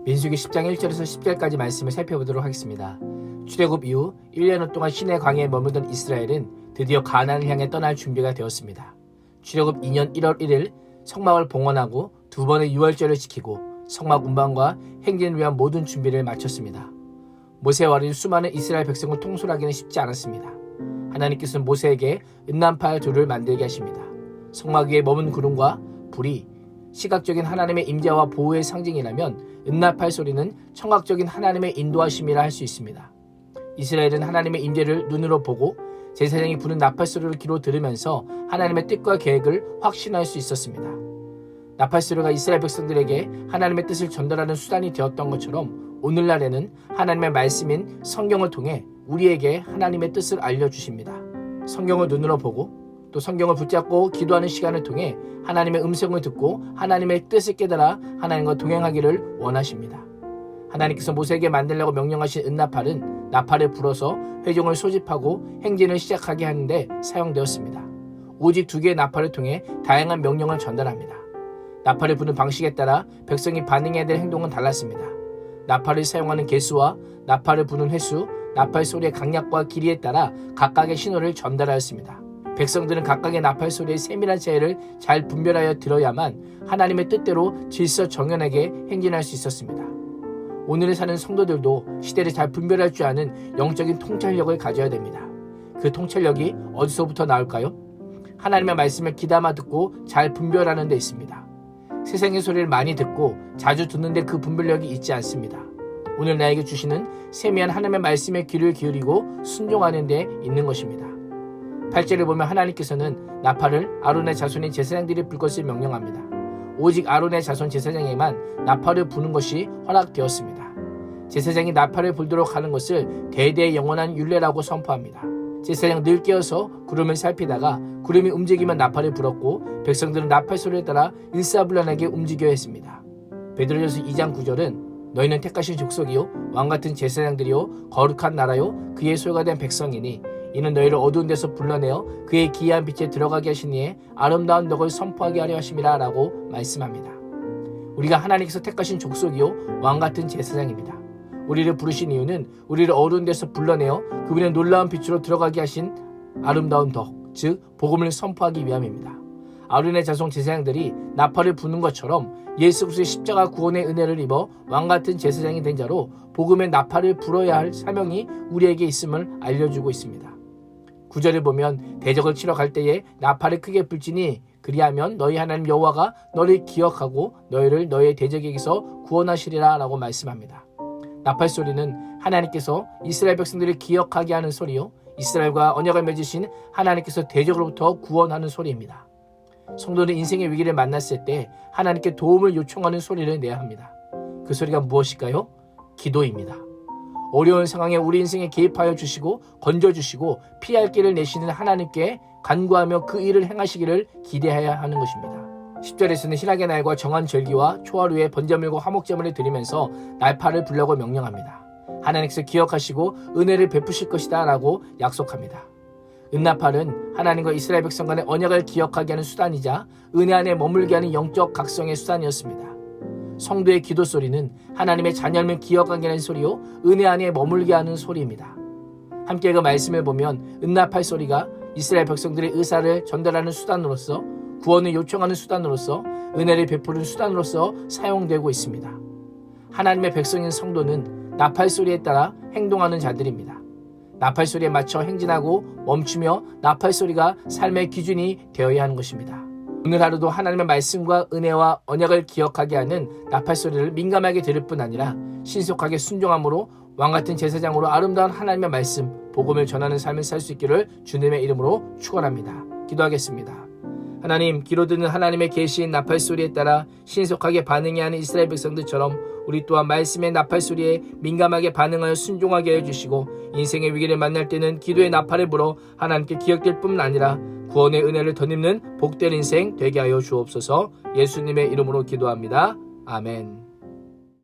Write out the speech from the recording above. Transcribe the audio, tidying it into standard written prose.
민수기 10장 1절에서 10절까지 말씀을 살펴보도록 하겠습니다. 출애굽 이후 1년 동안 시내 광야에 머물던 이스라엘은 드디어 가나안을 향해 떠날 준비가 되었습니다. 출애굽 2년 1월 1일 성막을 봉헌하고 두 번의 유월절을 지키고 성막 운반과 행진을 위한 모든 준비를 마쳤습니다. 모세와 어린 수많은 이스라엘 백성을 통솔하기는 쉽지 않았습니다. 하나님께서는 모세에게 은난팔 둘을 만들게 하십니다. 성막 위에 머문 구름과 불이 시각적인 하나님의 임재와 보호의 상징이라면 은나팔 소리는 청각적인 하나님의 인도하심이라 할 수 있습니다. 이스라엘은 하나님의 임재를 눈으로 보고 제사장이 부는 나팔 소리를 귀로 들으면서 하나님의 뜻과 계획을 확신할 수 있었습니다. 나팔 소리가 이스라엘 백성들에게 하나님의 뜻을 전달하는 수단이 되었던 것처럼 오늘날에는 하나님의 말씀인 성경을 통해 우리에게 하나님의 뜻을 알려주십니다. 성경을 눈으로 보고 또 성경을 붙잡고 기도하는 시간을 통해 하나님의 음성을 듣고 하나님의 뜻을 깨달아 하나님과 동행하기를 원하십니다. 하나님께서 모세에게 만들라고 명령하신 은나팔은 나팔을 불어서 회중을 소집하고 행진을 시작하게 하는데 사용되었습니다. 오직 두 개의 나팔을 통해 다양한 명령을 전달합니다. 나팔을 부는 방식에 따라 백성이 반응해야 될 행동은 달랐습니다. 나팔을 사용하는 개수와 나팔을 부는 횟수, 나팔 소리의 강약과 길이에 따라 각각의 신호를 전달하였습니다. 백성들은 각각의 나팔 소리의 세밀한 차이를 잘 분별하여 들어야만 하나님의 뜻대로 질서 정연하게 행진할 수 있었습니다. 오늘에 사는 성도들도 시대를 잘 분별할 줄 아는 영적인 통찰력을 가져야 됩니다. 그 통찰력이 어디서부터 나올까요? 하나님의 말씀을 귀담아 듣고 잘 분별하는 데 있습니다. 세상의 소리를 많이 듣고 자주 듣는데 그 분별력이 있지 않습니다. 오늘 나에게 주시는 세미한 하나님의 말씀에 귀를 기울이고 순종하는 데 있는 것입니다. 8절을 보면 하나님께서는 나팔을 아론의 자손인 제사장들이 불 것을 명령합니다. 오직 아론의 자손 제사장에만 나팔을 부는 것이 허락되었습니다. 제사장이 나팔을 불도록 하는 것을 대대의 영원한 율례라고 선포합니다. 제사장 늘 깨어서 구름을 살피다가 구름이 움직이면 나팔을 불었고 백성들은 나팔 소리에 따라 일사불란하게 움직여야 했습니다. 베드로전서 2장 9절은 너희는 택하신 족속이요 왕같은 제사장들이요 거룩한 나라요 그의 소유가 된 백성이니 이는 너희를 어두운 데서 불러내어 그의 기이한 빛에 들어가게 하신 이의 아름다운 덕을 선포하게 하려 하심이라 라고 말씀합니다. 우리가 하나님께서 택하신 족속이요 왕같은 제사장입니다. 우리를 부르신 이유는 우리를 어두운 데서 불러내어 그분의 놀라운 빛으로 들어가게 하신 아름다운 덕, 즉 복음을 선포하기 위함입니다. 아론의 자손 제사장들이 나팔을 부는 것처럼 예수 그리스도의 십자가 구원의 은혜를 입어 왕같은 제사장이 된 자로 복음의 나팔을 불어야 할 사명이 우리에게 있음을 알려주고 있습니다. 9절을 보면 대적을 치러 갈 때에 나팔을 크게 불지니 그리하면 너희 하나님 여호와가 너를 기억하고 너희를 너희의 대적에게서 구원하시리라 라고 말씀합니다. 나팔 소리는 하나님께서 이스라엘 백성들을 기억하게 하는 소리요 이스라엘과 언약을 맺으신 하나님께서 대적으로부터 구원하는 소리입니다. 성도는 인생의 위기를 만났을 때 하나님께 도움을 요청하는 소리를 내야 합니다. 그 소리가 무엇일까요? 기도입니다. 어려운 상황에 우리 인생에 개입하여 주시고 건져주시고 피할 길을 내시는 하나님께 간구하며 그 일을 행하시기를 기대해야 하는 것입니다. 10절에서는 희락의 날과 정한 절기와 초하루 후에 번제물과 화목제물을 드리면서 날파를 불라고 명령합니다. 하나님께서 기억하시고 은혜를 베푸실 것이다 라고 약속합니다. 은나팔은 하나님과 이스라엘 백성 간의 언약을 기억하게 하는 수단이자 은혜 안에 머물게 하는 영적 각성의 수단이었습니다. 성도의 기도 소리는 하나님의 자녀를 기억하게 하는 소리요 은혜 안에 머물게 하는 소리입니다. 함께 그 말씀을 보면 은나팔 소리가 이스라엘 백성들의 의사를 전달하는 수단으로서 구원을 요청하는 수단으로서 은혜를 베푸는 수단으로서 사용되고 있습니다. 하나님의 백성인 성도는 나팔 소리에 따라 행동하는 자들입니다. 나팔 소리에 맞춰 행진하고 멈추며 나팔 소리가 삶의 기준이 되어야 하는 것입니다. 오늘 하루도 하나님의 말씀과 은혜와 언약을 기억하게 하는 나팔 소리를 민감하게 들을 뿐 아니라 신속하게 순종함으로 왕같은 제사장으로 아름다운 하나님의 말씀, 복음을 전하는 삶을 살 수 있기를 주님의 이름으로 축원합니다. 기도하겠습니다. 하나님, 귀로 듣는 하나님의 계시인 나팔 소리에 따라 신속하게 반응해야 하는 이스라엘 백성들처럼 우리 또한 말씀의 나팔 소리에 민감하게 반응하여 순종하게 해주시고 인생의 위기를 만날 때는 기도의 나팔을 불어 하나님께 기억될 뿐 아니라 구원의 은혜를 덧입는 복된 인생 되게 하여 주옵소서. 예수님의 이름으로 기도합니다. 아멘.